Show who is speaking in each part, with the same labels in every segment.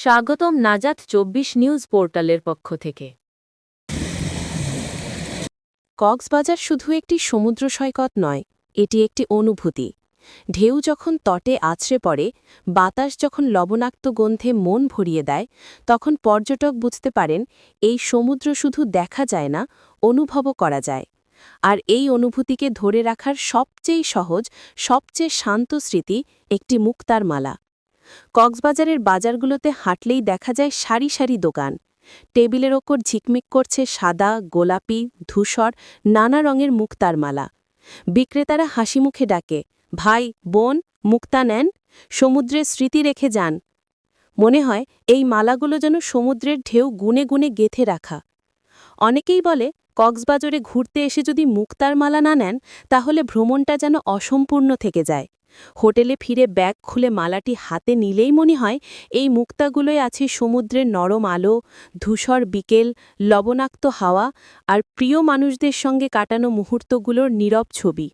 Speaker 1: স্বাগতম নাজাত ২৪ নিউজ পোর্টালের পক্ষ থেকে।
Speaker 2: কক্সবাজার শুধু একটি সমুদ্র সৈকত নয়, এটি একটি অনুভূতি। ঢেউ যখন তটে আছড়ে পড়ে, বাতাস যখন লবণাক্ত গন্ধে মন ভরিয়ে দেয়, তখন পর্যটক বুঝতে পারেন এই সমুদ্র শুধু দেখা যায় না, অনুভবও করা যায়। আর এই অনুভূতিকে ধরে রাখার সবচেয়ে সহজ, সবচেয়ে শান্ত স্মৃতি একটি মুক্তার মালা। কক্সবাজারের বাজারগুলোতে হাঁটলেই দেখা যায় সারি সারি দোকান। টেবিলের ওপর ঝিকমিক করছে সাদা, গোলাপি, ধূসর নানা রঙের মুক্তার মালা। বিক্রেতারা হাসিমুখে ডাকে, ভাই, বোন, মুক্তা নেন, সমুদ্রের স্মৃতি রেখে যান। মনে হয় এই মালাগুলো যেন সমুদ্রের ঢেউ গুনে গুনে গেঁথে রাখা। অনেকেই বলে, কক্সবাজারে ঘুরতে এসে যদি মুক্তার মালা না নেন, তাহলে ভ্রমণটা যেন অসম্পূর্ণ থেকে যায়। হোটেলে ফিরে ব্যাগ খুলে মালাটি হাতে নিলেই মনে হয় এই মুক্তাগুলোয় আছে সমুদ্রের নরম আলো, ধূসর বিকেল, লবণাক্ত হাওয়া আর প্রিয় মানুষদের সঙ্গে কাটানো মুহূর্তগুলোর নীরব ছবি।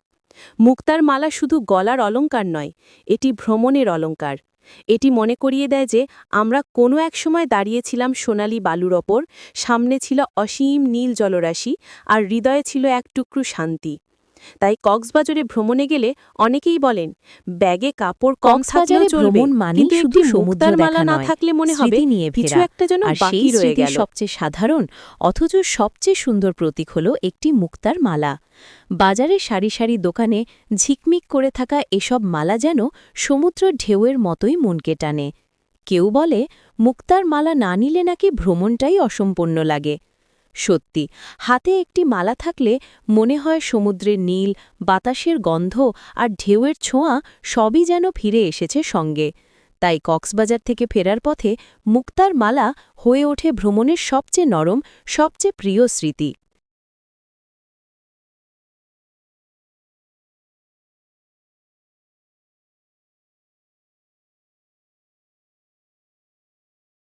Speaker 2: মুক্তার মালা শুধু গলার অলংকার নয়, এটি ভ্রমণের অলংকার। এটি মনে করিয়ে দেয় যে আমরা কোনো এক সময় দাঁড়িয়েছিলাম সোনালি বালুর ওপর, সামনে ছিল অসীম নীল জলরাশি আর হৃদয়ে ছিল এক টুকরো শান্তি। তাই কক্সবাজারে ভ্রমণে গেলে অনেকেই বলেন, ব্যাগে কাপড় কম থাকলেও চলবে, কিন্তু একটি মুক্তার মালা না থাকলে মনে হবে কিছু একটা যেন বাকি রয়ে গেল।
Speaker 1: সবচেয়ে সাধারণ অথচ সবচেয়ে সুন্দর প্রতীক হল একটি মুক্তার মালা। বাজারে সারি সারি দোকানে ঝিকমিক করে থাকা এসব মালা যেন সমুদ্র ঢেউয়ের মতোই মনকে টানে। কেউ বলে, মুক্তার মালা না নিলে নাকি ভ্রমণটাই অসম্পূর্ণ লাগে। সত্যি, হাতে একটি মালা থাকলে মনে হয় সমুদ্রের নীল, বাতাসের গন্ধ আর ঢেউয়ের ছোঁয়া সবই যেন ফিরে এসেছে সঙ্গে। তাই কক্সবাজার থেকে ফেরার পথে মুক্তার মালা হয়ে ওঠে ভ্রমণের সবচেয়ে নরম, সবচেয়ে প্রিয় স্মৃতি।